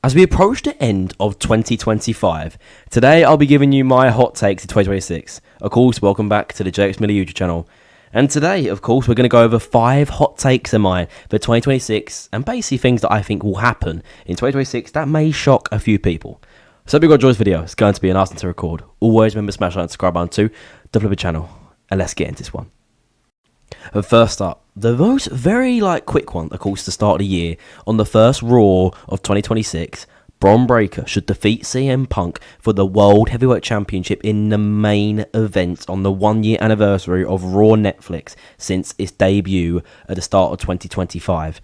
As we approach the end of 2025, today I'll be giving you my hot takes in 2026. Of course, welcome back to the JX Miller YouTube channel. And today, of course, we're going to go over 5 hot takes of mine for 2026 and basically things that I think will happen in 2026 that may shock a few people. So if you enjoyed this video, it's going to be an awesome to record. Always remember to smash that and subscribe button to the channel. And let's get into this one. And first up, the most very quick one, of course, to start the year. On the first Raw of 2026, Bron Breakker should defeat CM Punk for the World Heavyweight Championship in the main event on the 1-year anniversary of Raw Netflix since its debut at the start of 2025.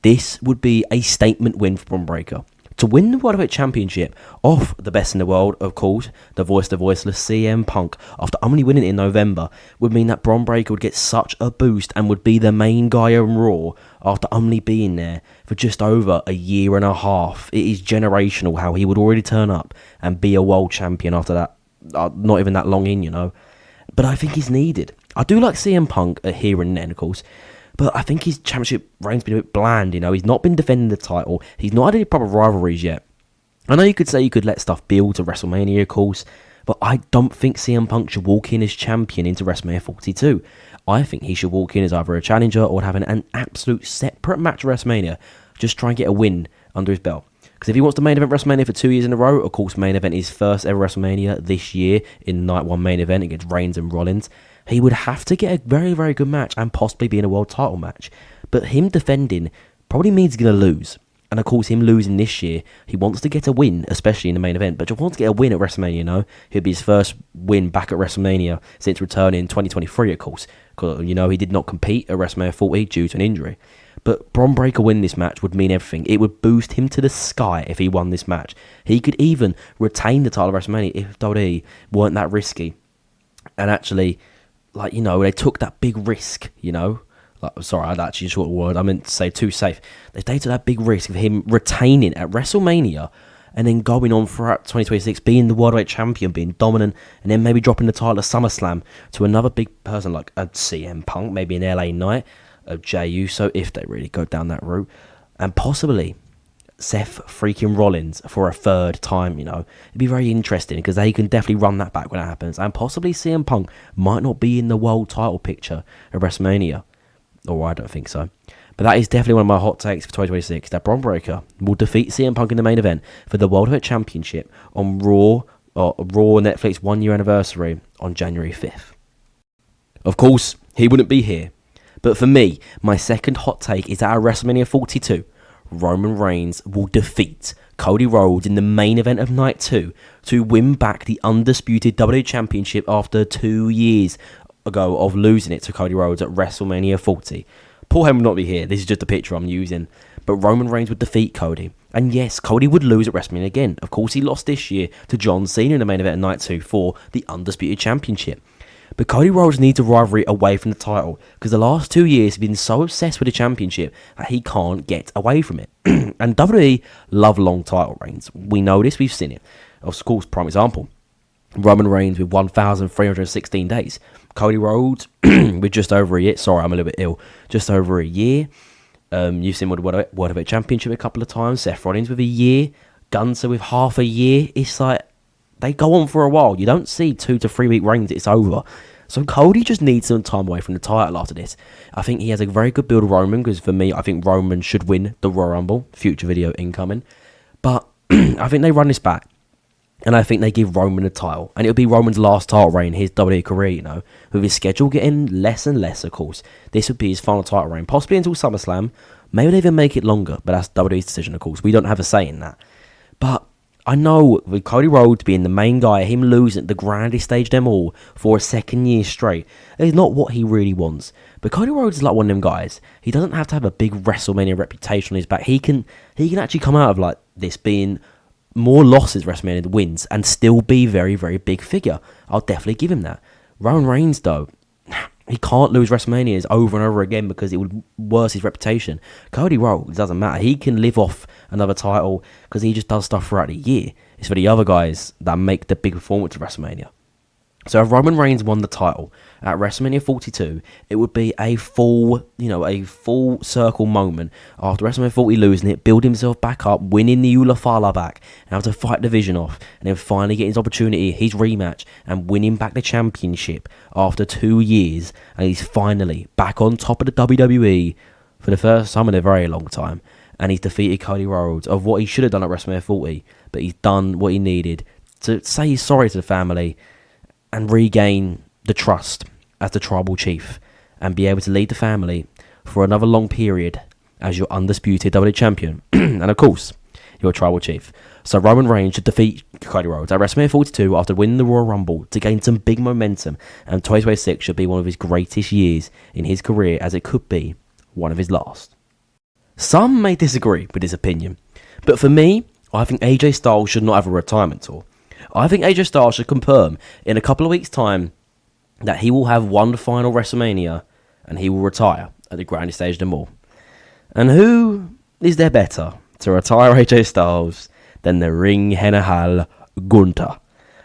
This would be a statement win for Bron Breakker. To win the World Heavyweight Championship off the best in the world, of course, the voiceless CM Punk, after only winning it in November, would mean that Bron Breakker would get such a boost and would be the main guy on Raw after only being there for just over a year and a half. It is generational how he would already turn up and be a world champion after that, not even that long in, you know. But I think he's needed. I do like CM Punk here and then, of course. But I think his championship reign's been a bit bland, you know. He's not been defending the title. He's not had any proper rivalries yet. I know you could say you could let stuff build to WrestleMania, of course, but I don't think CM Punk should walk in as champion into WrestleMania 42. I think he should walk in as either a challenger or having an absolute separate match at WrestleMania. Just try and get a win under his belt. Because if he wants to main event WrestleMania for 2 years in a row, of course, main event his first ever WrestleMania this year in Night 1 main event against Reigns and Rollins, he would have to get a very, very good match and possibly be in a world title match. But him defending probably means he's going to lose. And of course, him losing this year, he wants to get a win, especially in the main event. But he wants to get a win at WrestleMania, you know. He'll be his first win back at WrestleMania since returning in 2023, of course. Because, you know, he did not compete at WrestleMania 40 due to an injury. But Bron Breakker winning this match would mean everything. It would boost him to the sky if he won this match. He could even retain the title of WrestleMania if WWE weren't that risky. And actually, you know, they took that big risk, you know. Sorry, I'd actually short a word. I meant to say too safe. They took that big risk of him retaining at WrestleMania and then going on throughout 2026, being the World Heavyweight Champion, being dominant, and then maybe dropping the title at SummerSlam to another big person like a CM Punk, maybe an LA Knight, a Jey Uso, if they really go down that route, and possibly Seth freaking Rollins for a third time, you know. It'd be very interesting because they can definitely run that back when that happens. And possibly CM Punk might not be in the world title picture at WrestleMania. Or I don't think so. But that is definitely one of my hot takes for 2026. That Bron Breakker will defeat CM Punk in the main event for the World Heavyweight Championship on Raw Netflix 1-year anniversary on January 5th. Of course, he wouldn't be here. But for me, my second hot take is that at WrestleMania 42, Roman Reigns will defeat Cody Rhodes in the main event of Night 2 to win back the undisputed WWE Championship after 2 years ago of losing it to Cody Rhodes at WrestleMania 40. Paul Heyman would not be here. This is just a picture I'm using. But Roman Reigns would defeat Cody. And yes, Cody would lose at WrestleMania again. Of course, he lost this year to John Cena in the main event of Night 2 for the undisputed championship. But Cody Rhodes needs a rivalry away from the title because the last 2 years he's been so obsessed with the championship that he can't get away from it. And WWE love long title reigns. We know this, we've seen it. Of course, prime example, Roman Reigns with 1,316 days. Cody Rhodes with just over a year. Sorry, I'm a little bit ill. Just over a year. You've seen with the World Heavyweight Championship a couple of times. Seth Rollins with a year. Gunther with half a year. It's like, they go on for a while. You don't see 2 to 3 week reigns. It's over. So Cody just needs some time away from the title after this. I think he has a very good build of Roman, because for me, I think Roman should win the Royal Rumble. Future video incoming. But I think they run this back. And I think they give Roman a title. And it'll be Roman's last title reign, his WWE career, you know. With his schedule getting less and less, of course. This would be his final title reign. Possibly until SummerSlam. Maybe they even make it longer. But that's WWE's decision, of course. We don't have a say in that. But I know with Cody Rhodes being the main guy, him losing the grandest stage of them all for a second year straight, is not what he really wants. But Cody Rhodes is like one of them guys. He doesn't have to have a big WrestleMania reputation on his back. He can actually come out of like this being more losses WrestleMania than wins and still be very, very big figure. I'll definitely give him that. Roman Reigns, though, he can't lose WrestleManias over and over again because it would worse his reputation. Cody Rhodes, doesn't matter. He can live off another title because he just does stuff throughout the year. It's for the other guys that make the big performance of WrestleMania. So if Roman Reigns won the title at WrestleMania 42, it would be a full circle moment after WrestleMania 40 losing it, build himself back up, winning the Ulafala back, and have to fight division off, and then finally get his opportunity, his rematch, and winning back the championship after 2 years, and he's finally back on top of the WWE for the first time in a very long time, and he's defeated Cody Rhodes of what he should have done at WrestleMania 40, but he's done what he needed to say he's sorry to the family and regain the trust as the tribal chief and be able to lead the family for another long period as your undisputed WWE champion. And of course, your tribal chief. So Roman Reigns should defeat Cody Rhodes at WrestleMania 42 after winning the Royal Rumble to gain some big momentum, and 2026 should be one of his greatest years in his career, as it could be one of his last. Some may disagree with this opinion, but for me, I think AJ Styles should not have a retirement tour. I think AJ Styles should confirm in a couple of weeks' time that he will have one final WrestleMania and he will retire at the grandest stage of them all. And who is there better to retire AJ Styles than the Ring General Gunther?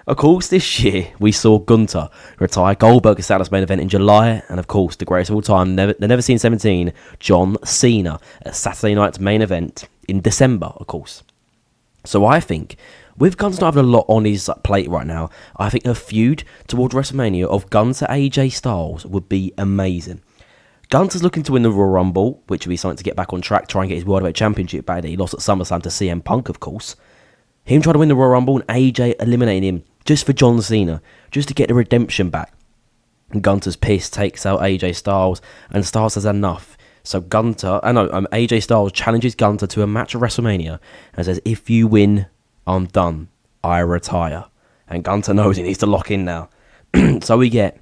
Of course, this year we saw Gunther retire Goldberg at Saturday's main event in July, and of course the greatest of all time, the Never Seen 17, John Cena at Saturday night's main event in December, of course. So I think, with Gunther not having a lot on his plate right now, I think a feud towards WrestleMania of Gunther AJ Styles would be amazing. Gunther's looking to win the Royal Rumble, which would be something to get back on track, try and get his World Heavyweight Championship back that he lost at SummerSlam to CM Punk, of course. Him trying to win the Royal Rumble and AJ eliminating him just for John Cena, just to get the redemption back. And Gunther's pissed, takes out AJ Styles, and Styles has enough. So AJ Styles challenges Gunther to a match at WrestleMania and says, if you win, I'm done. I retire. And Gunther knows he needs to lock in now. So we get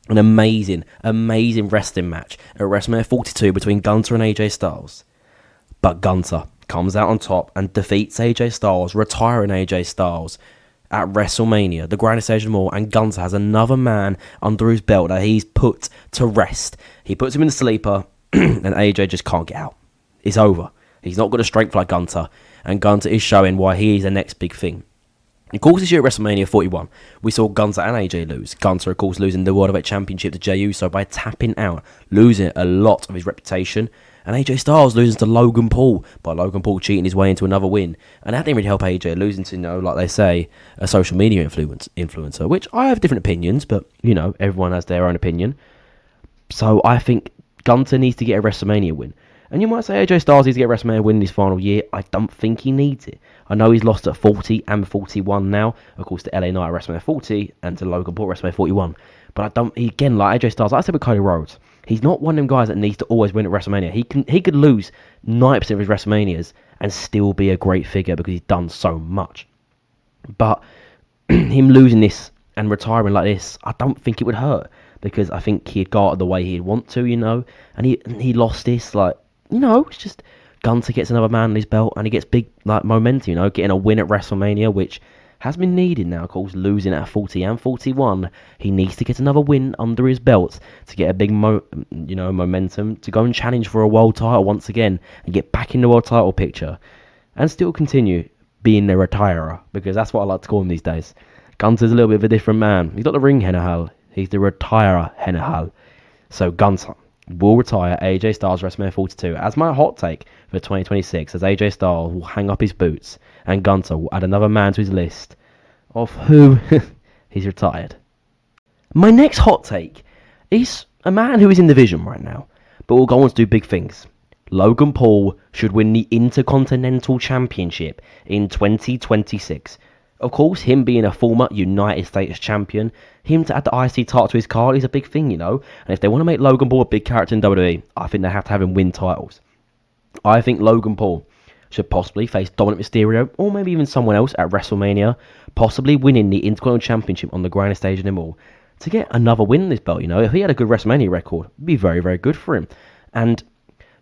an amazing wrestling match at WrestleMania 42 between Gunther and AJ Styles. But Gunther comes out on top and defeats AJ Styles, retiring AJ Styles at WrestleMania, the grandest stage of them all, and Gunther has another man under his belt that he's put to rest. He puts him in the sleeper, and AJ just can't get out. It's over. He's not got a strength like Gunther, and Gunther is showing why he is the next big thing. Of course, this year at WrestleMania 41, we saw Gunther and AJ lose. Gunther, of course, losing the World Heavyweight Championship to Jey Uso by tapping out, losing a lot of his reputation. And AJ Styles losing to Logan Paul, by Logan Paul cheating his way into another win. And that didn't really help AJ, losing to, like they say, a social media influencer, which I have different opinions, but, everyone has their own opinion. So I think Gunther needs to get a WrestleMania win. And you might say AJ Styles needs to get a WrestleMania win in his final year. I don't think he needs it. I know he's lost at 40 and 41 now. Of course, to LA Knight at WrestleMania 40 and to Logan Paul at WrestleMania 41. But again, like AJ Styles, like I said with Cody Rhodes, he's not one of them guys that needs to always win at WrestleMania. He could lose 90% of his WrestleManias and still be a great figure because he's done so much. But him losing this and retiring like this, I don't think it would hurt, because I think he'd go out the way he'd want to, and he lost this, it's just Gunther gets another man on his belt and he gets big momentum, getting a win at WrestleMania, which has been needed now. Of course, losing at 40 and 41, he needs to get another win under his belt to get a big momentum to go and challenge for a world title once again and get back in the world title picture and still continue being the retirer, because that's what I like to call him these days. Gunther's a little bit of a different man. He's not the ring general, he's the retirer general. So Gunther will retire AJ Styles WrestleMania 42 as my hot take for 2026, as AJ Styles will hang up his boots and Gunther will add another man to his list of who he's retired. My next hot take is a man who is in the division right now, but will go on to do big things. Logan Paul should win the Intercontinental Championship in 2026. Of course, him being a former United States champion, him to add the IC title to his card is a big thing, And if they want to make Logan Paul a big character in WWE, I think they have to have him win titles. I think Logan Paul should possibly face Dominic Mysterio, or maybe even someone else at WrestleMania, possibly winning the Intercontinental Championship on the grandest stage of them all, to get another win in this belt, If he had a good WrestleMania record, it'd be very, very good for him. And,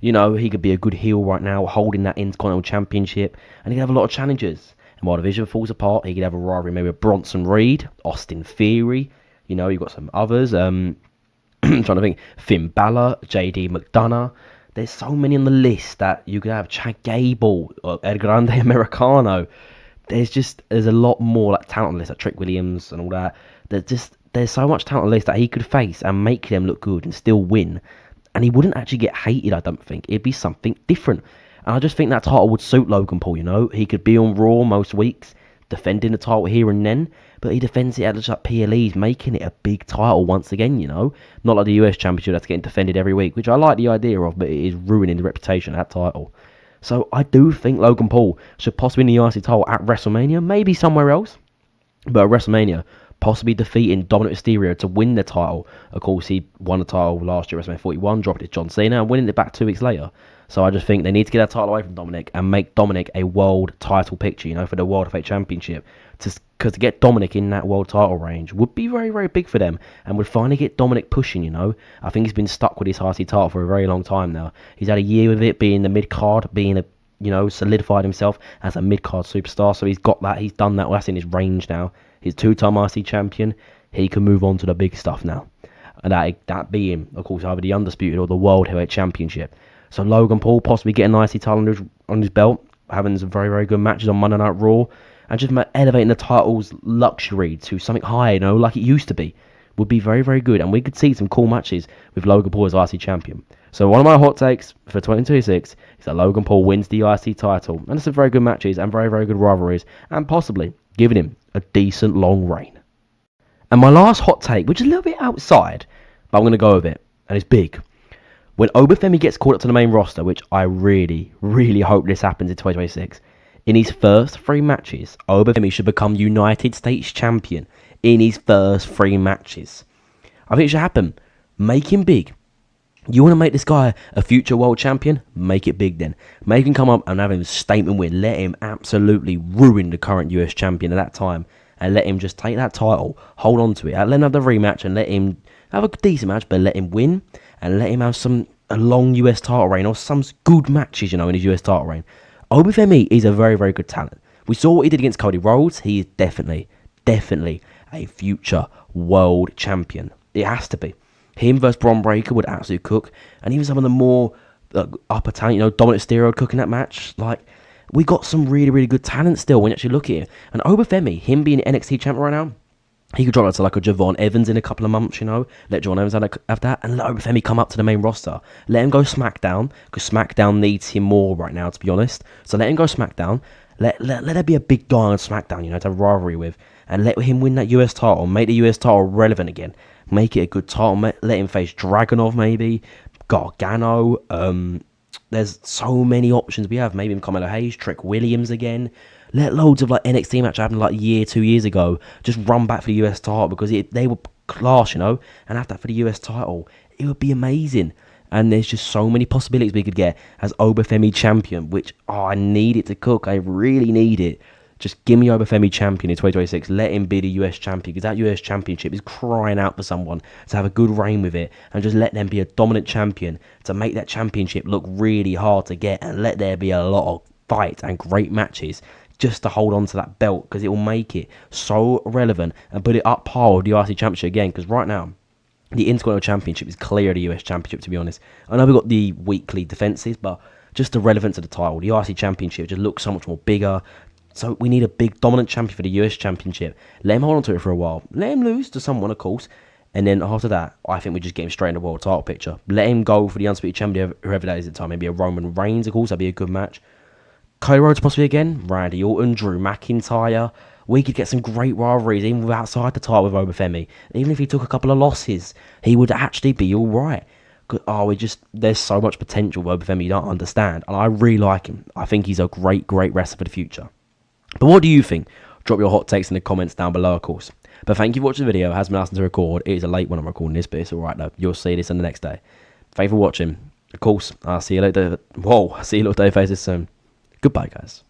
he could be a good heel right now, holding that Intercontinental Championship, and he could have a lot of challenges. And while the division falls apart, he could have a rivalry maybe with Bronson Reed, Austin Theory, you've got some others, I'm trying to think, Finn Balor, JD McDonough. There's so many on the list that you could have. Chad Gable, El Grande Americano. There's a lot more talent on the list, like Trick Williams and all that. there's so much talent on the list that he could face and make them look good and still win. And he wouldn't actually get hated, I don't think. It'd be something different. And I just think that title would suit Logan Paul, you know? He could be on Raw most weeks, defending the title here and then, but he defends it at just like PLEs, making it a big title once again, you know? Not like the US Championship that's getting defended every week, which I like the idea of, but it is ruining the reputation of that title. So I do think Logan Paul should possibly win the IC title at WrestleMania, maybe somewhere else. But at WrestleMania, possibly defeating Dominic Mysterio to win the title. Of course, he won the title last year at WrestleMania 41, dropped it to John Cena, and winning it back 2 weeks later. So I just think they need to get that title away from Dominic and make Dominic a world title picture, you know, for the World Heavyweight Championship. Because to get Dominic in that world title range would be very, very big for them and would finally get Dominic pushing, you know. I think he's been stuck with his IC title for a very long time now. He's had a year with it, being the mid-card, being a, you know, solidified himself as a mid-card superstar. So he's got that, he's done that, well, that's in his range now. He's 2-time IC champion. He can move on to the big stuff now. And that being, of course, either the Undisputed or the World Heavyweight Championship. So Logan Paul possibly getting an IC title on his belt, having some very, very good matches on Monday Night Raw, and just elevating the title's luxury to something higher, you know, like it used to be, would be very, very good. And we could see some cool matches with Logan Paul as IC champion. So one of my hot takes for 2026 is that Logan Paul wins the IC title. And some very good matches and very, very good rivalries, and possibly giving him a decent long reign. And my last hot take, which is a little bit outside, but I'm going to go with it, and it's big. When Obafemi gets called up to the main roster, which I really, really hope this happens in 2026, in his first 3 matches, Obafemi should become United States champion in his first 3 matches. I think it should happen. Make him big. You want to make this guy a future world champion? Make it big then. Make him come up and have him statement win. Let him absolutely ruin the current US champion at that time. And let him just take that title, hold on to it. Let him have the rematch and let him have a decent match, but let him win. And let him have a long US title reign or some good matches, you know, in his US title reign. Obafemi is a very, very good talent. We saw what he did against Cody Rhodes. He is definitely a future world champion. It has to be. Him versus Bron Breakker would absolutely cook. And even some of the more upper talent, you know, Dominic Mysterio cooking that match. Like, we got some really, really good talent still when you actually look at it. And Obafemi, him being NXT champion right now, he could drop that to like a Javon Evans in a couple of months, you know. Let Javon Evans have that. And let Obafemi come up to the main roster. Let him go SmackDown, because SmackDown needs him more right now, to be honest. So let him go SmackDown. Let there be a big guy on SmackDown, you know, to have a rivalry with. And let him win that US title. Make the US title relevant again. Make it a good title. Let him face Dragunov, maybe. Gargano. There's so many options we have. Maybe Carmelo Hayes, Trick Williams again. Let loads of like NXT match happen like a year, 2 years ago. Just run back for the US title because they were class, you know. And have that for the US title. It would be amazing. And there's just so many possibilities we could get as Obafemi champion, which, I need it to cook. I really need it. Just give me Obafemi champion in 2026. Let him be the US champion, because that US championship is crying out for someone to have a good reign with it, and just let them be a dominant champion to make that championship look really hard to get, and let there be a lot of fights and great matches just to hold on to that belt, because it will make it so relevant and put it up par with the IC championship again. Because right now, the Intercontinental Championship is clear the US Championship, to be honest. I know we've got the weekly defences, but just the relevance of the title, the IC Championship just looks so much more bigger. So we need a big dominant champion for the US Championship. Let him hold on to it for a while. Let him lose to someone, of course. And then after that, I think we just get him straight in the world title picture. Let him go for the Undisputed Champion, whoever that is at the time. Maybe a Roman Reigns, of course. That'd be a good match. Cody Rhodes possibly again. Randy Orton, Drew McIntyre. We could get some great rivalries, even outside the title with Obafemi. Even if he took a couple of losses, he would actually be all right. There's so much potential with Obafemi you don't understand. And I really like him. I think he's a great, great wrestler for the future. But what do you think? Drop your hot takes in the comments down below, of course. But thank you for watching the video. It has been asking to record. It is a late when I'm recording this, but it's alright though. You'll see this on the next day. Thank you for watching. Of course, I'll see you later. Whoa, I'll see you little day faces soon. Goodbye, guys.